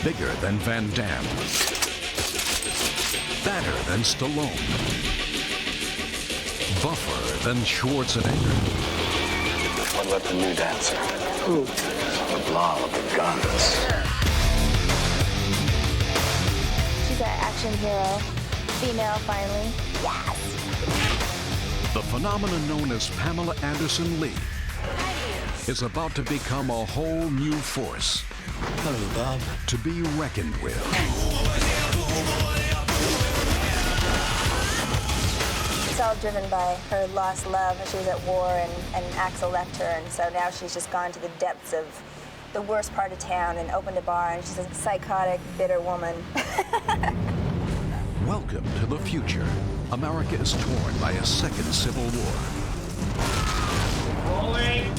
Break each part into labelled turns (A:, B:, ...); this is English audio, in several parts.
A: Bigger than Van Damme. Badder than Stallone. Buffer than Schwarzenegger.
B: What about the new dancer?
C: Who?
B: The blonde with the guns.
D: She's an action hero. Female, finally. Yes!
A: The phenomenon known as Pamela Anderson Lee is about to become a whole new force.
C: Hello, Bob.
A: To be reckoned with.
D: It's all driven by her lost love. She was at war and Axel left her, and so now she's just gone to the depths of the worst part of town and opened a bar, and she's a psychotic, bitter woman.
A: Welcome to the future. America is torn by a second civil war.
E: Rolling.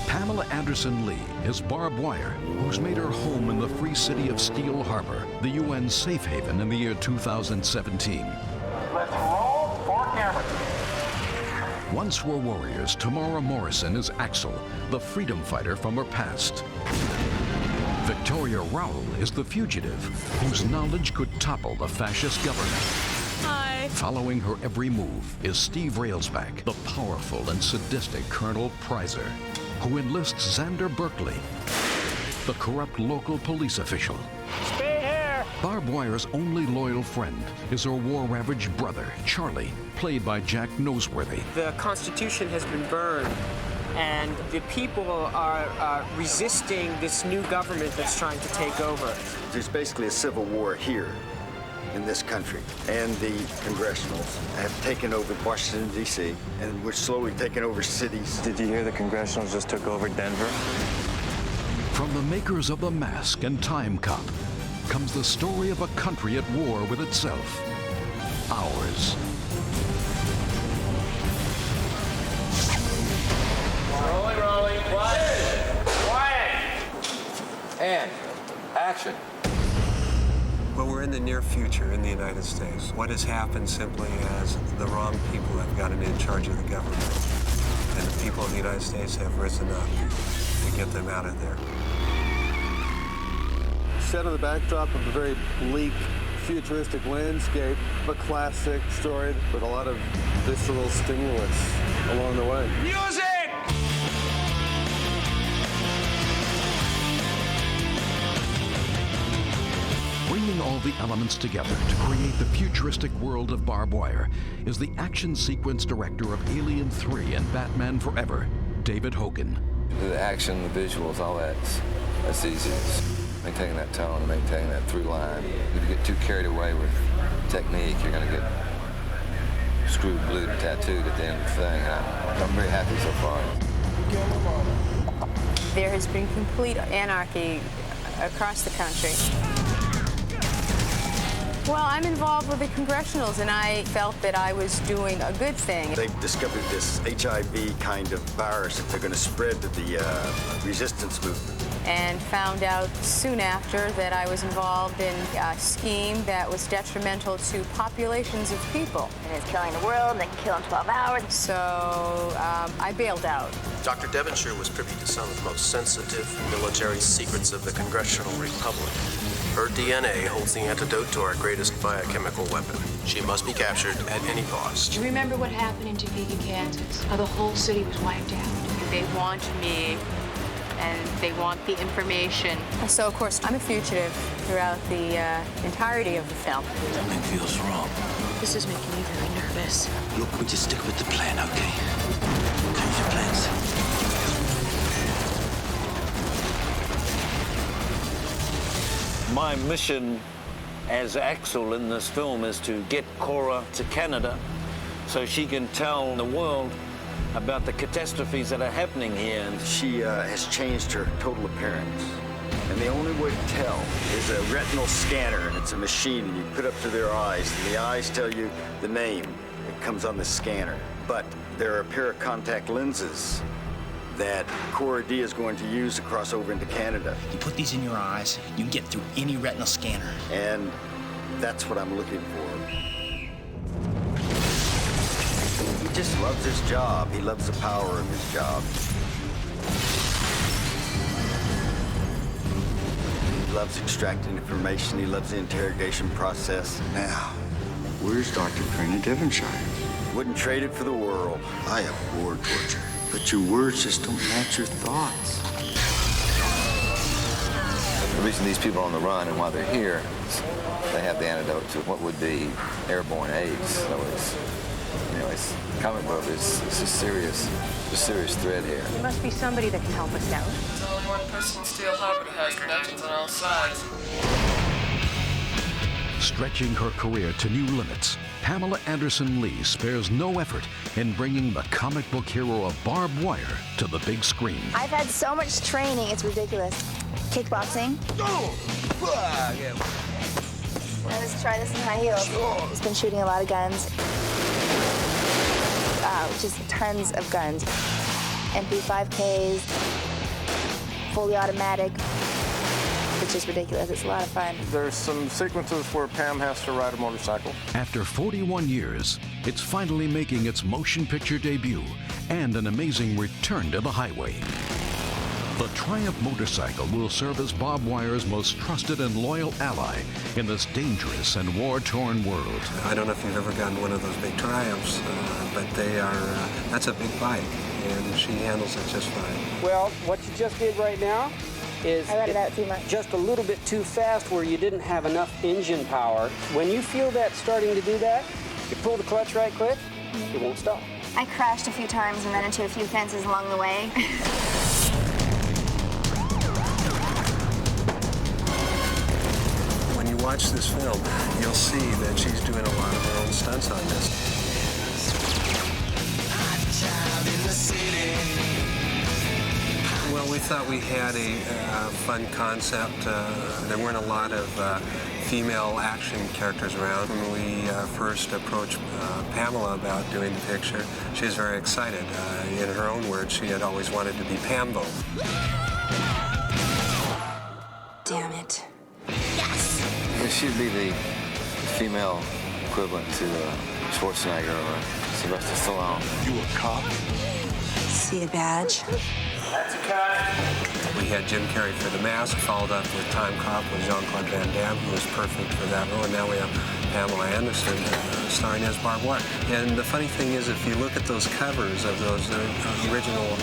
A: Pamela Anderson Lee is Barb Wire, who's made her home in the free city of Steel Harbor, the UN safe haven in the year 2017.
E: Let's roll for camera.
A: Once were warriors, Tamara Morrison is Axel, the freedom fighter from her past. Victoria Rowell is the fugitive, whose knowledge could topple the fascist government.
F: Hi.
A: Following her every move is Steve Railsback, the powerful and sadistic Colonel Prizer, who enlists Xander Berkeley, the corrupt local police official.
E: Stay here.
A: Barb Wire's only loyal friend is her war-ravaged brother, Charlie, played by Jack Noseworthy.
G: The Constitution has been burned, and the people are resisting this new government that's trying to take over.
H: There's basically a civil war here in this country, and the congressionals have taken over Washington, D.C., and we're slowly taking over cities.
B: Did you hear the congressionals just took over Denver?
A: From the makers of The Mask and Time Cop comes the story of a country at war with itself. Ours.
E: Rolling. Quiet.
I: And action.
J: Well, we're in the near future in the United States. What has happened simply as the wrong people have gotten in charge of the government, and the people of the United States have risen up to get them out of there.
C: Set on the backdrop of a very bleak, futuristic landscape, a classic story with a lot of visceral stimulus along the way.
E: Music.
A: Bringing all the elements together to create the futuristic world of Barb Wire is the action sequence director of Alien 3 and Batman Forever, David Hogan.
I: The action, the visuals, all that's easy. It's maintaining that tone and maintaining that through line. If you get too carried away with technique, you're going to get screwed, glued, and tattooed at the end of the thing. And I'm very happy so far.
F: There has been complete anarchy across the country. Well, I'm involved with the congressionals, and I felt that I was doing a good thing.
H: They've discovered this HIV kind of virus that they're going to spread to the resistance movement.
F: And found out soon after that I was involved in a scheme that was detrimental to populations of people.
D: And it's killing the world, and they can kill in 12 hours.
F: So I bailed out.
K: Dr. Devonshire was privy to some of the most sensitive military secrets of the Congressional Republic. Her DNA holds the antidote to our greatest biochemical weapon. She must be captured at any cost.
L: Do you remember what happened in Topeka, Kansas? How the whole city was wiped out?
F: They want me, and they want the information. So, of course, I'm a fugitive throughout the entirety of the film.
M: Something feels wrong.
L: This is making me very nervous.
M: Look, we just stick with the plan, okay? Change your plans.
N: My mission as Axel in this film is to get Cora to Canada so she can tell the world about the catastrophes that are happening here.
H: She has changed her total appearance. And the only way to tell is a retinal scanner, and it's a machine, and you put up to their eyes, and the eyes tell you the name. It comes on the scanner. But there are a pair of contact lenses that Cora D is going to use to cross over into Canada.
M: You put these in your eyes, you can get through any retinal scanner.
H: And that's what I'm looking for. He just loves his job. He loves the power of his job. loves extracting information. He loves the interrogation process.
O: Now, where's Dr. Crane in Devonshire?
H: Wouldn't trade it for the world.
O: I abhor torture, but your words just don't match your thoughts.
I: The reason these people are on the run and why they're here is they have the antidote to what would be airborne AIDS. So it's comic book is a serious thread here.
F: There must be somebody that can help us out.
P: There's only one person in Steel Harbor who has connections on all sides.
A: Stretching her career to new limits, Pamela Anderson Lee spares no effort in bringing the comic book hero of Barbed Wire to the big screen.
D: I've had so much training, it's ridiculous. Kickboxing. Let's try this in high heels. He's been shooting a lot of guns. Just tons of guns. MP5Ks, fully automatic. It's just ridiculous. It's a lot of fun.
C: There's some sequences where Pam has to ride a motorcycle.
A: After 41 years, it's finally making its motion picture debut and an amazing return to the highway. The Triumph motorcycle will serve as Barbed Wire's most trusted and loyal ally in this dangerous and war-torn world.
J: I don't know if you've ever gotten one of those big Triumphs, but they are, that's a big bike, and she handles it just fine.
Q: Well, what you just did right now is
D: I ride it out too much.
Q: Just a little bit too fast where you didn't have enough engine power. When you feel that starting to do that, you pull the clutch right quick, it won't stop.
D: I crashed a few times and ran into a few fences along the way.
J: When you watch this film, you'll see that she's doing a lot of her own stunts on this. Well, we thought we had a fun concept. There weren't a lot of female action characters around. When we first approached Pamela about doing the picture, she was very excited. In her own words, she had always wanted to be Pambo.
D: Damn it.
I: She'd be the female equivalent to Schwarzenegger or Sylvester Stallone.
O: You a cop?
D: See a badge?
P: That's a cut.
J: We had Jim Carrey for The Mask, followed up with Time Cop with Jean-Claude Van Damme, who was perfect for that role. And now we have Pamela Anderson starring as Barbed Wire. And the funny thing is, if you look at those covers of those original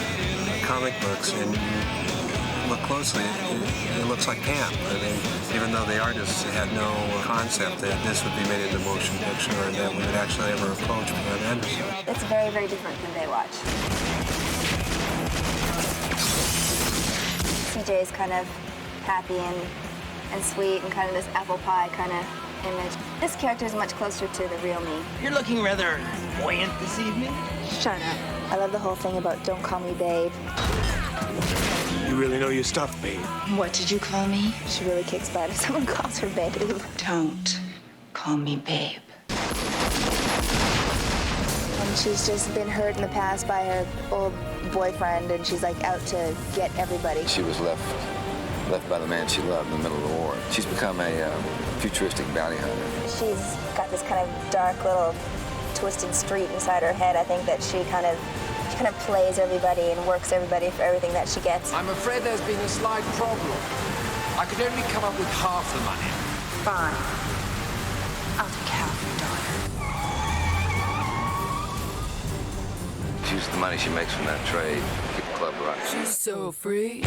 J: comic books and you look closely, it looks like Pam. I mean, even though the artists had no concept that this would be made into motion picture or that we would actually ever approach Pam Anderson.
D: It's very, very different than Baywatch. CJ's kind of happy and sweet and kind of this apple pie kind of image. This character is much closer to the real me.
M: You're looking rather buoyant this evening.
D: Shut up. I love the whole thing about don't call me babe.
O: You really know your stuff, babe.
L: What did you call me?
D: She really kicks butt if someone calls her babe.
L: Don't call me babe.
D: And she's just been hurt in the past by her old boyfriend, and she's like out to get everybody.
I: She was left by the man she loved in the middle of the war. She's become a futuristic bounty hunter.
D: She's got this kind of dark little twisted streak inside her head. I think that she kind of plays everybody and works everybody for everything that she gets.
M: I'm afraid there's been a slight problem. I could only come up with half the money.
L: Fine. I'll take half your daughter.
I: She uses the money she makes from that trade to keep the club right.
L: She's so free.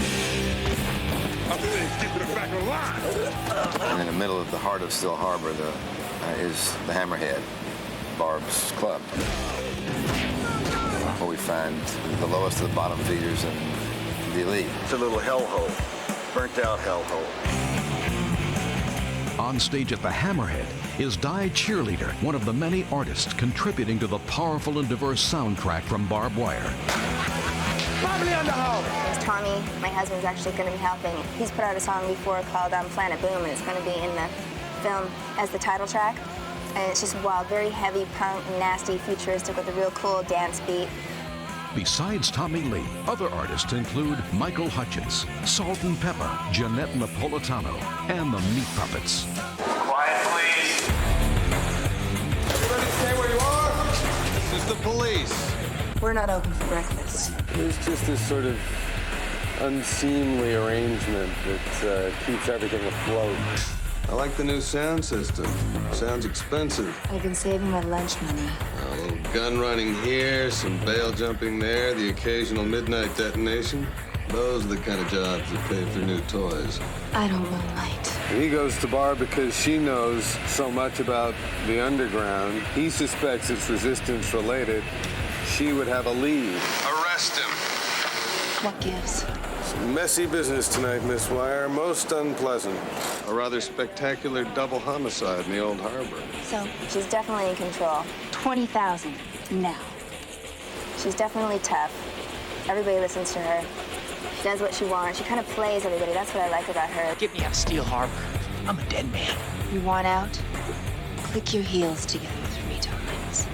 I: And in the middle of the heart of Steel Harbor is the Hammerhead, Barb's club, where we find the lowest of the bottom feeders and the elite.
H: It's a little hellhole, burnt-out hellhole.
A: On stage at the Hammerhead is Di Cheerleader, one of the many artists contributing to the powerful and diverse soundtrack from Barbed Wire.
D: There's Tommy, my husband's actually going to be helping. He's put out a song before called Planet Boom, and it's going to be in the film as the title track. And it's just wild, very heavy, punk, nasty, futuristic with a real cool dance beat.
A: Besides Tommy Lee, other artists include Michael Hutchins, Salt and Pepper, Jeanette Napolitano, and the Meat Puppets.
E: Quiet, please.
C: Everybody stay where you are. This is the police.
L: We're not open for breakfast.
C: There's just this sort of unseemly arrangement that keeps everything afloat. I like the new sound system. Sounds expensive.
L: I've been saving my lunch money.
C: A little gun running here, some bail jumping there, the occasional midnight detonation. Those are the kind of jobs that pay for new toys.
L: I don't moonlight.
C: He goes to Barb because she knows so much about the underground. He suspects it's resistance related. She would have a lead. Arrest him.
L: What gives?
C: Messy business tonight, Miss Wire. Most unpleasant. A rather spectacular double homicide in the old harbor.
D: So she's definitely in control.
L: 20,000 now.
D: She's definitely tough. Everybody listens to her. She does what she wants. She kind of plays everybody. That's what I like about her.
R: Get me out of Steel Harbor. I'm a dead man.
L: You want out? Click your heels together 3 times.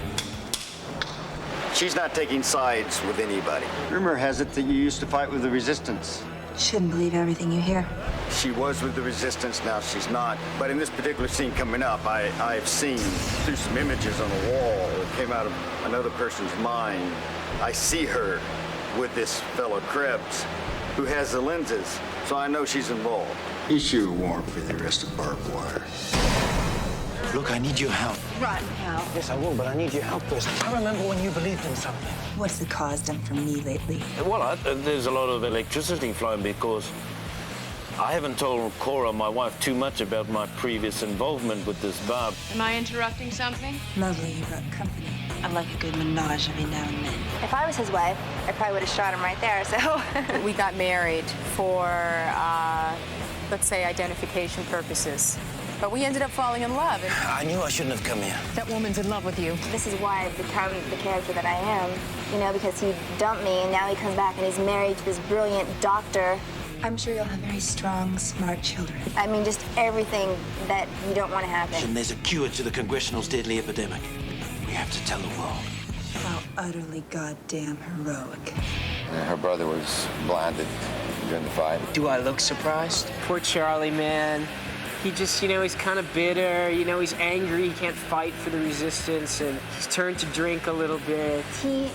H: She's not taking sides with anybody. Rumor has it that you used to fight with the Resistance.
L: Shouldn't believe everything you hear.
H: She was with the Resistance, now she's not. But in this particular scene coming up, I've seen through some images on the wall that came out of another person's mind. I see her with this fellow Krebs, who has the lenses, so I know she's involved.
O: Issue a warrant for the arrest of Barbed Wire.
R: Look, I need your help.
L: Right now.
R: Yes, I will, but I need your help first. I remember when you believed in something.
L: What's the cause done for me lately?
N: Well, there's a lot of electricity flowing because I haven't told Cora, my wife, too much about my previous involvement with this Barb.
F: Am I interrupting something?
L: Lovely, you brought company. I like a good menage every now and then.
D: If I was his wife, I probably would have shot him right there, so.
F: We got married for, let's say, identification purposes. But we ended up falling in love. And
R: I knew I shouldn't have come here.
F: that woman's in love with you.
D: This is why I've become the character that I am, you know, because he dumped me and now he comes back and he's married to this brilliant doctor.
L: I'm sure you'll have very strong, smart children.
D: I mean, just everything that you don't want to happen.
R: And there's a cure to the Congressional's deadly epidemic. We have to tell the world.
L: How utterly goddamn heroic.
I: Her brother was blinded during the fight.
G: Do I look surprised? Poor Charlie, man. He just, you know, he's kind of bitter. You know, he's angry. He can't fight for the resistance, and he's turned to drink a little bit.
D: He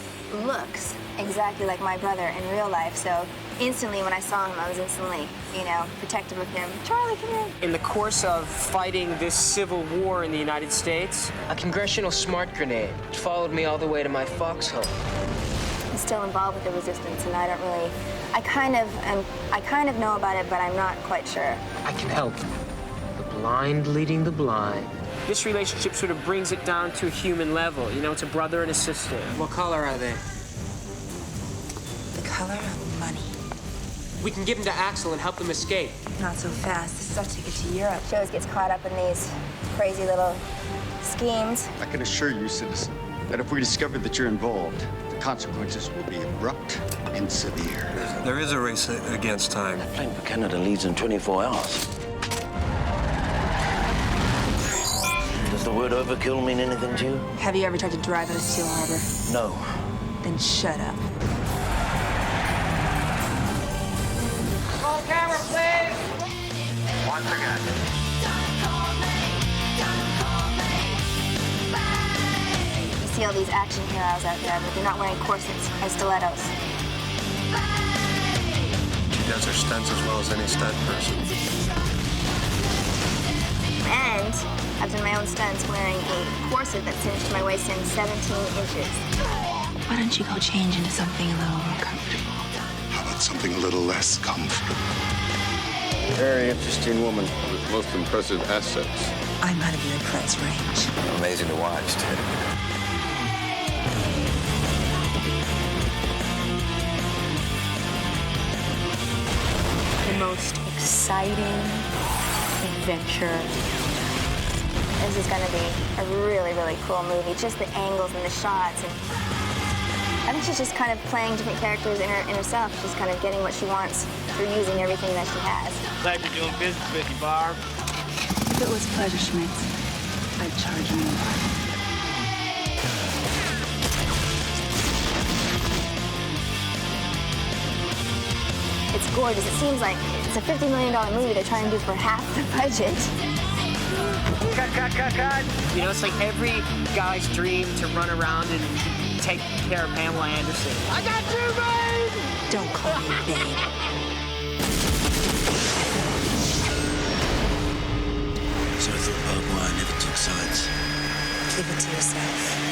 D: looks exactly like my brother in real life, so instantly when I saw him, I was instantly, you know, protective of him. Charlie, come here.
G: In the course of fighting this civil war in the United States, a congressional smart grenade followed me all the way to my foxhole.
D: I'm still involved with the resistance, and I don't really, I kind of know about it, but I'm not quite sure.
G: I can help. The blind leading the blind. This relationship sort of brings it down to a human level. You know, it's a brother and a sister. What color are they?
L: The color of money.
G: We can give them to Axel and help them escape.
L: Not so fast. This is our ticket to Europe.
D: She always gets caught up in these crazy little schemes.
O: I can assure you, citizen, that if we discover that you're involved, the consequences will be abrupt and severe.
J: There is a race against time.
R: That plane for Canada leaves in 24 hours. Does the word overkill mean anything to you?
L: Have you ever tried to drive out of Steel Harbor?
R: No.
L: Then shut up.
E: Roll camera, please. Once again.
D: You see all these action heroes out there, but they're not wearing corsets and stilettos.
J: She does her stunts as well as any stunt person.
D: And I've done my own stunts wearing a corset that's cinched to my waist in 17 inches.
L: Why don't you go change into something a little more comfortable?
O: How about something a little less comfortable?
H: Very interesting woman.
C: With most impressive assets.
L: I'm out of your price range.
I: Amazing to watch, too.
F: The most exciting adventure.
D: This is going to be a really, really cool movie. Just the angles and the shots. And I think she's just kind of playing different characters in herself. She's kind of getting what she wants through using everything that she has.
E: Glad you're doing business with you, Barb.
L: If it was pleasure, Schmitz, I'd charge you more.
D: It's gorgeous. It seems like it's a $50 million movie they're trying to do for half the budget.
E: Cut, cut, cut, cut.
G: You know, it's like every guy's dream to run around and take care of Pamela Anderson. I got you, babe!
L: Don't call me babe.
R: So I thought about why I never took sides.
L: Keep it to yourself.